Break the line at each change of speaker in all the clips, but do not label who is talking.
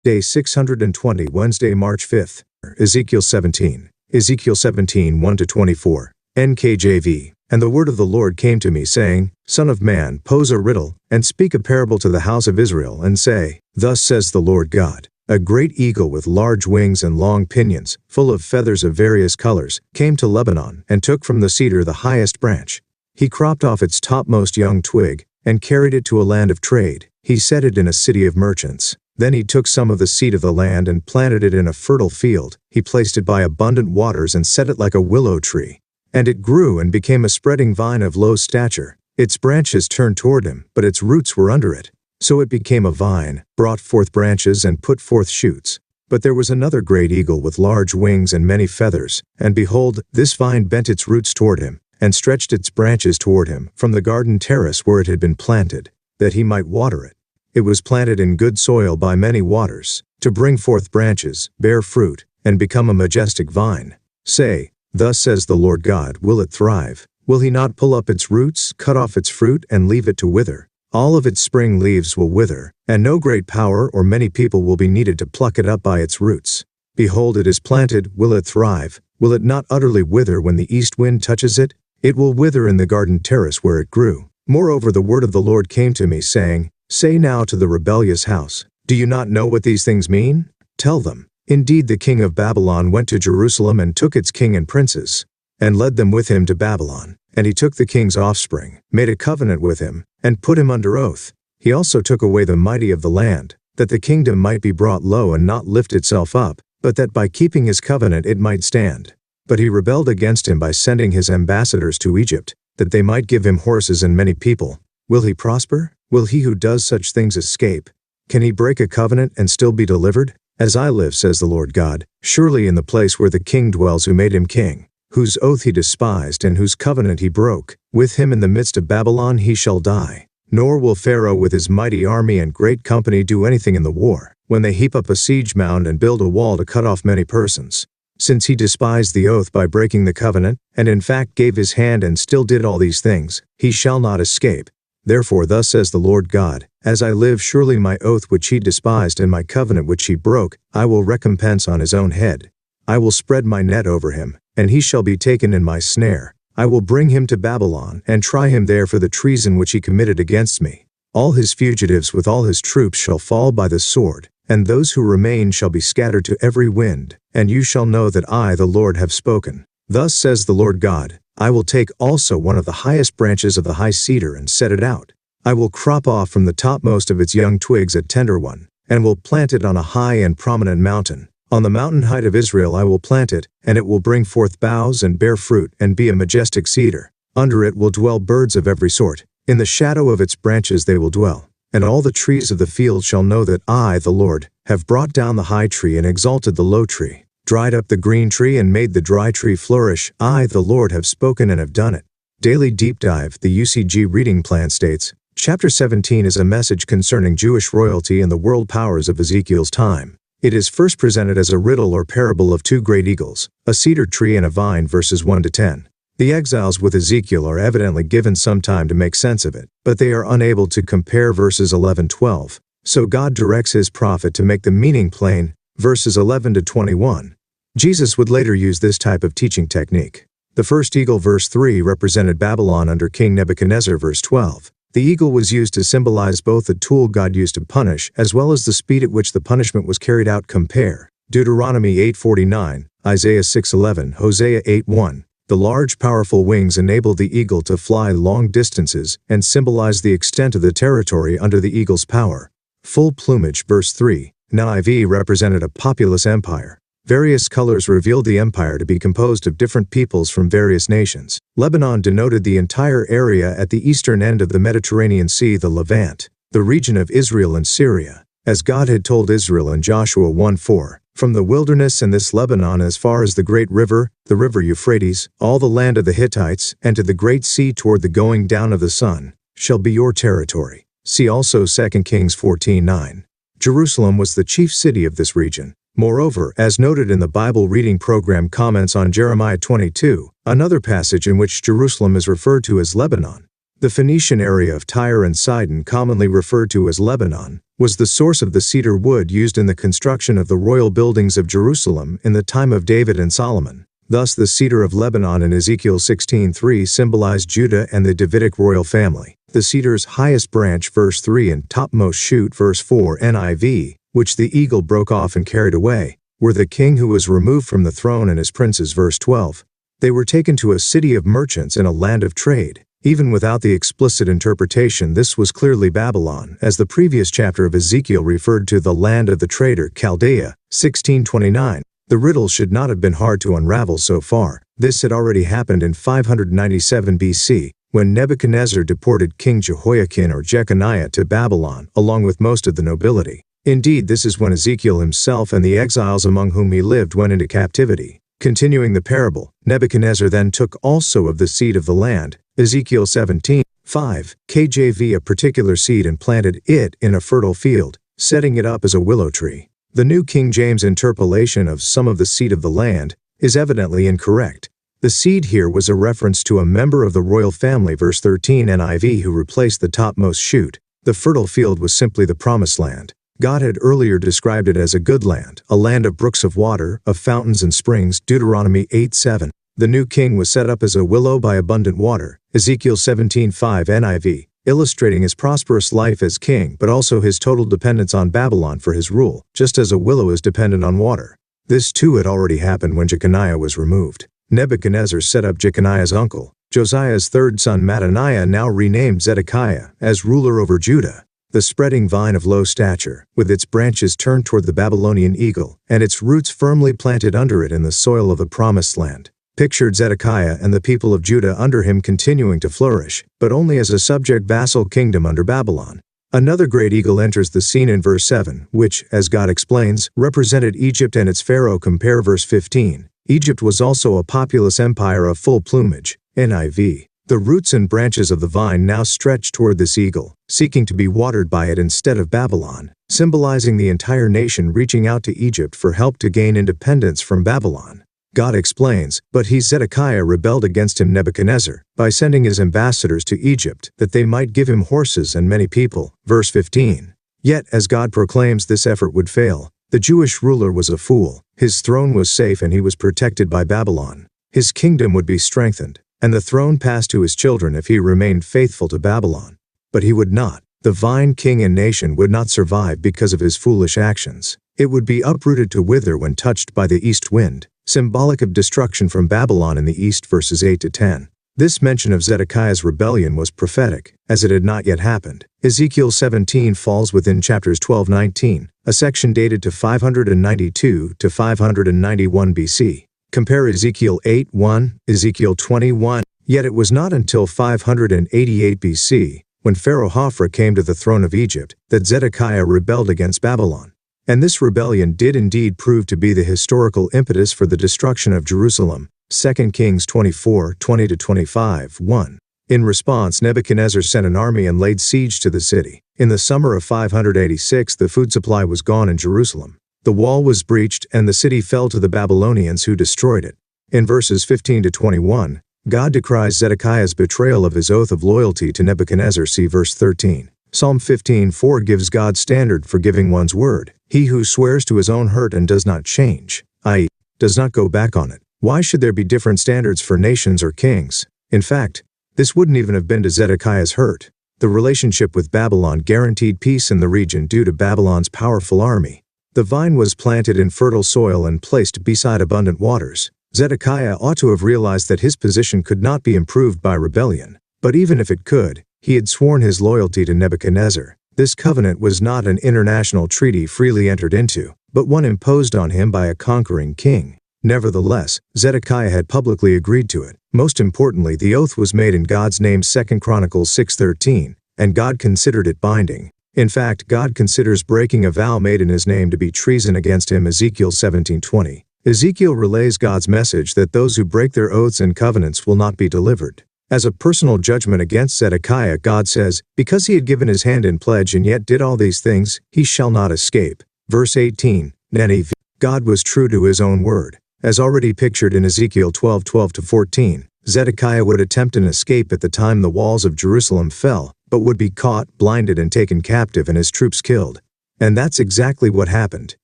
Day 620 Wednesday, March 5th. Ezekiel 17. Ezekiel 17, 1-24. NKJV. And the word of the Lord came to me, saying, Son of man, pose a riddle, and speak a parable to the house of Israel, and say, Thus says the Lord God. A great eagle with large wings and long pinions, full of feathers of various colors, came to Lebanon, and took from the cedar the highest branch. He cropped off its topmost young twig, and carried it to a land of trade. He set it in a city of merchants. Then he took some of the seed of the land and planted it in a fertile field. He placed it by abundant waters and set it like a willow tree. And it grew and became a spreading vine of low stature. Its branches turned toward him, but its roots were under it. So it became a vine, brought forth branches and put forth shoots. But there was another great eagle with large wings and many feathers, and behold, this vine bent its roots toward him, and stretched its branches toward him from the garden terrace where it had been planted, that he might water it. It was planted in good soil by many waters, to bring forth branches, bear fruit, and become a majestic vine. Say, Thus says the Lord God, will it thrive? Will he not pull up its roots, cut off its fruit, and leave it to wither? All of its spring leaves will wither, and no great power or many people will be needed to pluck it up by its roots. Behold, it is planted, will it thrive? Will it not utterly wither when the east wind touches it? It will wither in the garden terrace where it grew. Moreover, the word of the Lord came to me, saying, Say now to the rebellious house, Do you not know what these things mean? Tell them, Indeed the king of Babylon went to Jerusalem and took its king and princes, and led them with him to Babylon. And he took the king's offspring, made a covenant with him, and put him under oath. He also took away the mighty of the land, that the kingdom might be brought low and not lift itself up, but that by keeping his covenant it might stand. But he rebelled against him by sending his ambassadors to Egypt, that they might give him horses and many people. Will he prosper? Will he who does such things escape? Can he break a covenant and still be delivered? As I live, says the Lord God, surely in the place where the king dwells who made him king, whose oath he despised and whose covenant he broke, with him in the midst of Babylon he shall die. Nor will Pharaoh with his mighty army and great company do anything in the war, when they heap up a siege mound and build a wall to cut off many persons. Since he despised the oath by breaking the covenant, and in fact gave his hand and still did all these things, he shall not escape. Therefore thus says the Lord God, As I live, surely my oath which he despised and my covenant which he broke, I will recompense on his own head. I will spread my net over him, and he shall be taken in my snare. I will bring him to Babylon, and try him there for the treason which he committed against me. All his fugitives with all his troops shall fall by the sword, and those who remain shall be scattered to every wind, and you shall know that I, the Lord, have spoken. Thus says the Lord God, I will take also one of the highest branches of the high cedar and set it out. I will crop off from the topmost of its young twigs a tender one, and will plant it on a high and prominent mountain. On the mountain height of Israel I will plant it, and it will bring forth boughs and bear fruit, and be a majestic cedar. Under it will dwell birds of every sort. In the shadow of its branches they will dwell. And all the trees of the field shall know that I, the Lord, have brought down the high tree and exalted the low tree, dried up the green tree and made the dry tree flourish. I, the Lord, have spoken and have done it. Daily Deep Dive, the UCG reading plan states, Chapter 17 is a message concerning Jewish royalty and the world powers of Ezekiel's time. It is first presented as a riddle or parable of two great eagles, a cedar tree and a vine, verses 1-10. The exiles with Ezekiel are evidently given some time to make sense of it, but they are unable to compare verses 11-12. So God directs his prophet to make the meaning plain, verses 11-21. Jesus would later use this type of teaching technique. The first eagle, verse 3, represented Babylon under King Nebuchadnezzar, verse 12. The eagle was used to symbolize both the tool God used to punish as well as the speed at which the punishment was carried out. Compare Deuteronomy 8:49, Isaiah 6:11, Hosea 8:1. The large, powerful wings enable the eagle to fly long distances and symbolize the extent of the territory under the eagle's power. Full plumage, verse 3, NIV represented a populous empire. Various colors revealed the empire to be composed of different peoples from various nations. Lebanon denoted the entire area at the eastern end of the Mediterranean Sea, the Levant, the region of Israel and Syria, as God had told Israel in Joshua 1:4, from the wilderness and this Lebanon as far as the great river, the river Euphrates, all the land of the Hittites, and to the great sea toward the going down of the sun, shall be your territory. See also 2 Kings 14:9. Jerusalem was the chief city of this region. Moreover, as noted in the Bible reading program comments on Jeremiah 22, another passage in which Jerusalem is referred to as Lebanon, The Phoenician area of Tyre and Sidon, commonly referred to as Lebanon, was the source of the cedar wood used in the construction of the royal buildings of Jerusalem in the time of David and Solomon. Thus the cedar of Lebanon in Ezekiel 16:3 symbolized Judah and the Davidic royal family. The cedar's highest branch, verse 3, and topmost shoot, verse 4 NIV, which the eagle broke off and carried away, were the king who was removed from the throne and his princes, verse 12. They were taken to a city of merchants in a land of trade. Even without the explicit interpretation, this was clearly Babylon, as the previous chapter of Ezekiel referred to the land of the trader, Chaldea, 16:29. The riddle should not have been hard to unravel so far. This had already happened in 597 BC, when Nebuchadnezzar deported King Jehoiakim or Jeconiah to Babylon, along with most of the nobility. Indeed, this is when Ezekiel himself and the exiles among whom he lived went into captivity. Continuing the parable, Nebuchadnezzar then took also of the seed of the land, Ezekiel 17:5, KJV, a particular seed and planted it in a fertile field, setting it up as a willow tree. The New King James interpolation of some of the seed of the land is evidently incorrect. The seed here was a reference to a member of the royal family, verse 13 NIV, who replaced the topmost shoot. The fertile field was simply the promised land. God had earlier described it as a good land, a land of brooks of water, of fountains and springs, Deuteronomy 8:7. The new king was set up as a willow by abundant water, Ezekiel 17:5 NIV, illustrating his prosperous life as king but also his total dependence on Babylon for his rule, just as a willow is dependent on water. This too had already happened when Jeconiah was removed. Nebuchadnezzar set up Jeconiah's uncle, Josiah's third son Mattaniah, now renamed Zedekiah, as ruler over Judah. The spreading vine of low stature, with its branches turned toward the Babylonian eagle, and its roots firmly planted under it in the soil of the promised land, pictured Zedekiah and the people of Judah under him continuing to flourish, but only as a subject vassal kingdom under Babylon. Another great eagle enters the scene in verse 7, which, as God explains, represented Egypt and its pharaoh. Compare verse 15. Egypt was also a populous empire of full plumage, NIV. The roots and branches of the vine now stretch toward this eagle, seeking to be watered by it instead of Babylon, symbolizing the entire nation reaching out to Egypt for help to gain independence from Babylon. God explains, but Zedekiah rebelled against him, Nebuchadnezzar, by sending his ambassadors to Egypt, that they might give him horses and many people. Verse 15. Yet, as God proclaims this effort would fail, the Jewish ruler was a fool. His throne was safe and he was protected by Babylon. His kingdom would be strengthened, and the throne passed to his children if he remained faithful to Babylon. But he would not. The vine, king, and nation would not survive because of his foolish actions. It would be uprooted to wither when touched by the east wind, symbolic of destruction from Babylon in the east, verses 8 to 10. This mention of Zedekiah's rebellion was prophetic, as it had not yet happened. Ezekiel 17 falls within chapters 12-19, a section dated to 592 to 591 BC. Compare Ezekiel 8:1, Ezekiel 21. Yet it was not until 588 BC, when Pharaoh Hophra came to the throne of Egypt, that Zedekiah rebelled against Babylon. And this rebellion did indeed prove to be the historical impetus for the destruction of Jerusalem. 2 Kings 24:20-25, 1. In response, Nebuchadnezzar sent an army and laid siege to the city. In the summer of 586, the food supply was gone in Jerusalem. The wall was breached, and the city fell to the Babylonians, who destroyed it. In verses 15 to 21, God decries Zedekiah's betrayal of his oath of loyalty to Nebuchadnezzar. See verse 13. Psalm 15:4 gives God's standard for giving one's word. He who swears to his own hurt and does not change, i.e., does not go back on it. Why should there be different standards for nations or kings? In fact, this wouldn't even have been to Zedekiah's hurt. The relationship with Babylon guaranteed peace in the region due to Babylon's powerful army. The vine was planted in fertile soil and placed beside abundant waters. Zedekiah ought to have realized that his position could not be improved by rebellion. But even if it could, he had sworn his loyalty to Nebuchadnezzar. This covenant was not an international treaty freely entered into, but one imposed on him by a conquering king. Nevertheless, Zedekiah had publicly agreed to it. Most importantly, the oath was made in God's name, 2 Chronicles 6:13, and God considered it binding. In fact, God considers breaking a vow made in his name to be treason against him, Ezekiel 17:20. Ezekiel relays God's message that those who break their oaths and covenants will not be delivered. As a personal judgment against Zedekiah, God says, because he had given his hand in pledge and yet did all these things, he shall not escape. Verse 18, NIV. God was true to his own word. As already pictured in Ezekiel 12:12-14, Zedekiah would attempt an escape at the time the walls of Jerusalem fell, but would be caught, blinded and taken captive and his troops killed. And that's exactly what happened.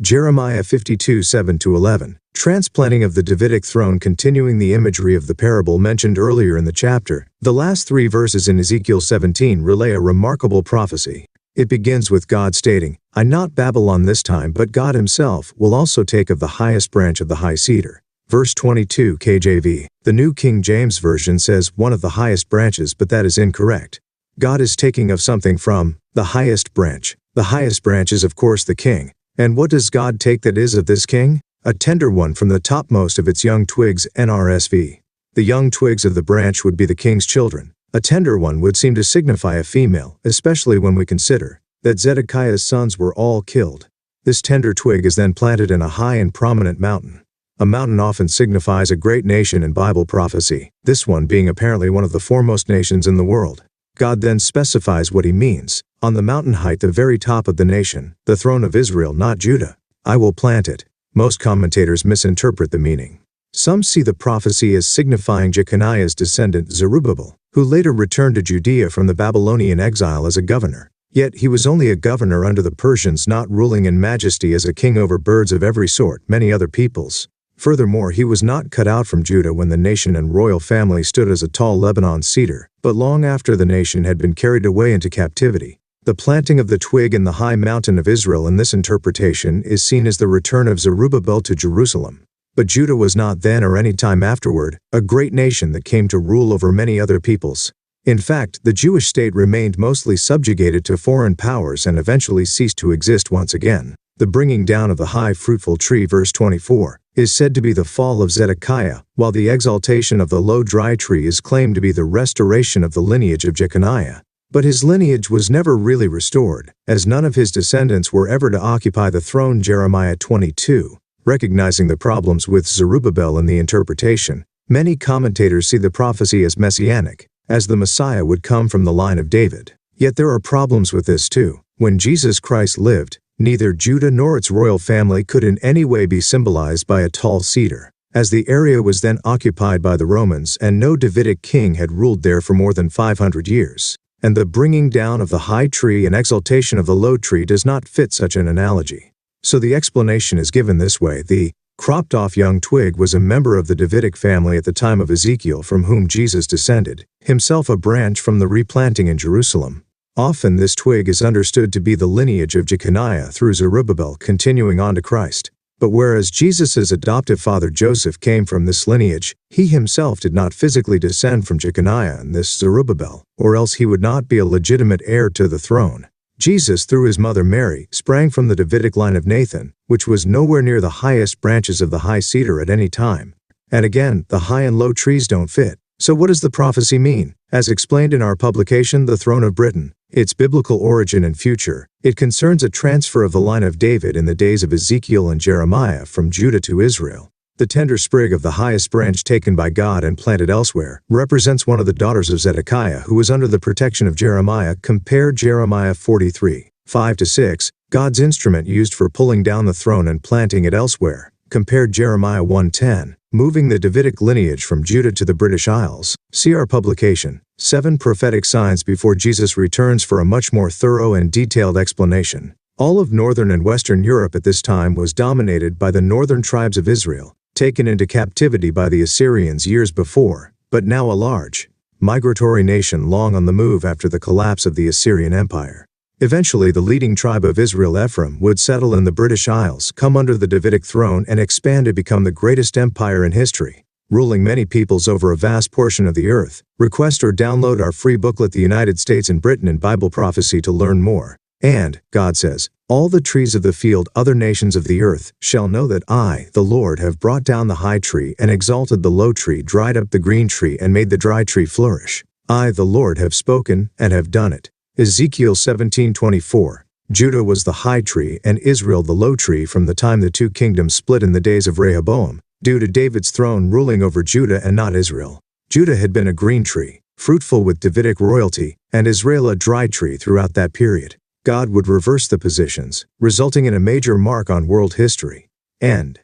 Jeremiah 52:7-11. Transplanting of the Davidic throne. Continuing the imagery of the parable mentioned earlier in the chapter, the last 3 verses in Ezekiel 17 relay a remarkable prophecy. It begins with God stating, "I, not Babylon this time, but God himself, will also take of the highest branch of the high cedar." Verse 22 KJV. The New King James Version says one of the highest branches, but that is incorrect. God is taking of something from the highest branch. The highest branch is of course the king. And what does God take that is of this king? A tender one from the topmost of its young twigs. NRSV. The young twigs of the branch would be the king's children. A tender one would seem to signify a female, especially when we consider that Zedekiah's sons were all killed. This tender twig is then planted in a high and prominent mountain. A mountain often signifies a great nation in Bible prophecy, this one being apparently one of the foremost nations in the world. God then specifies what he means. On the mountain height, the very top of the nation, the throne of Israel, not Judah. I will plant it. Most commentators misinterpret the meaning. Some see the prophecy as signifying Jeconiah's descendant Zerubbabel, who later returned to Judea from the Babylonian exile as a governor. Yet he was only a governor under the Persians, not ruling in majesty as a king over birds of every sort, many other peoples. Furthermore, he was not cut out from Judah when the nation and royal family stood as a tall Lebanon cedar, but long after the nation had been carried away into captivity. The planting of the twig in the high mountain of Israel in this interpretation is seen as the return of Zerubbabel to Jerusalem. But Judah was not then or any time afterward a great nation that came to rule over many other peoples. In fact, the Jewish state remained mostly subjugated to foreign powers and eventually ceased to exist once again. The bringing down of the high fruitful tree, verse 24, is said to be the fall of Zedekiah, while the exaltation of the low dry tree is claimed to be the restoration of the lineage of Jeconiah. But his lineage was never really restored, as none of his descendants were ever to occupy the throne. Jeremiah 22. Recognizing the problems with Zerubbabel in the interpretation, many commentators see the prophecy as messianic, as the Messiah would come from the line of David. Yet there are problems with this too. When Jesus Christ lived, neither Judah nor its royal family could in any way be symbolized by a tall cedar, as the area was then occupied by the Romans and no Davidic king had ruled there for more than 500 years. And the bringing down of the high tree and exaltation of the low tree does not fit such an analogy. So the explanation is given this way. The cropped-off young twig was a member of the Davidic family at the time of Ezekiel, from whom Jesus descended, himself a branch from the replanting in Jerusalem. Often this twig is understood to be the lineage of Jeconiah through Zerubbabel continuing on to Christ. But whereas Jesus' adoptive father Joseph came from this lineage, he himself did not physically descend from Jeconiah and this Zerubbabel, or else he would not be a legitimate heir to the throne. Jesus, through his mother Mary, sprang from the Davidic line of Nathan, which was nowhere near the highest branches of the high cedar at any time. And again, the high and low trees don't fit. So what does the prophecy mean? As explained in our publication, The Throne of Britain, its biblical origin and future, it concerns a transfer of the line of David in the days of Ezekiel and Jeremiah from Judah to Israel. The tender sprig of the highest branch taken by God and planted elsewhere represents one of the daughters of Zedekiah who was under the protection of Jeremiah. Compare Jeremiah 43, 5-6, God's instrument used for pulling down the throne and planting it elsewhere. Compare Jeremiah 1:10, moving the Davidic lineage from Judah to the British Isles. See our publication, 7 Prophetic Signs Before Jesus Returns, for a much more thorough and detailed explanation. All of northern and western Europe at this time was dominated by the northern tribes of Israel, taken into captivity by the Assyrians years before, but now a large, migratory nation long on the move after the collapse of the Assyrian Empire. Eventually the leading tribe of Israel, Ephraim, would settle in the British Isles, come under the Davidic throne and expand to become the greatest empire in history, ruling many peoples over a vast portion of the earth. Request or download our free booklet, The United States and Britain in Bible Prophecy, to learn more. And, God says, all the trees of the field, other nations of the earth, shall know that I, the Lord, have brought down the high tree and exalted the low tree, dried up the green tree and made the dry tree flourish. I, the Lord, have spoken and have done it. Ezekiel 17:24. Judah was the high tree and Israel the low tree from the time the two kingdoms split in the days of Rehoboam, due to David's throne ruling over Judah and not Israel. Judah had been a green tree, fruitful with Davidic royalty, and Israel a dry tree throughout that period. God would reverse the positions, resulting in a major mark on world history. End.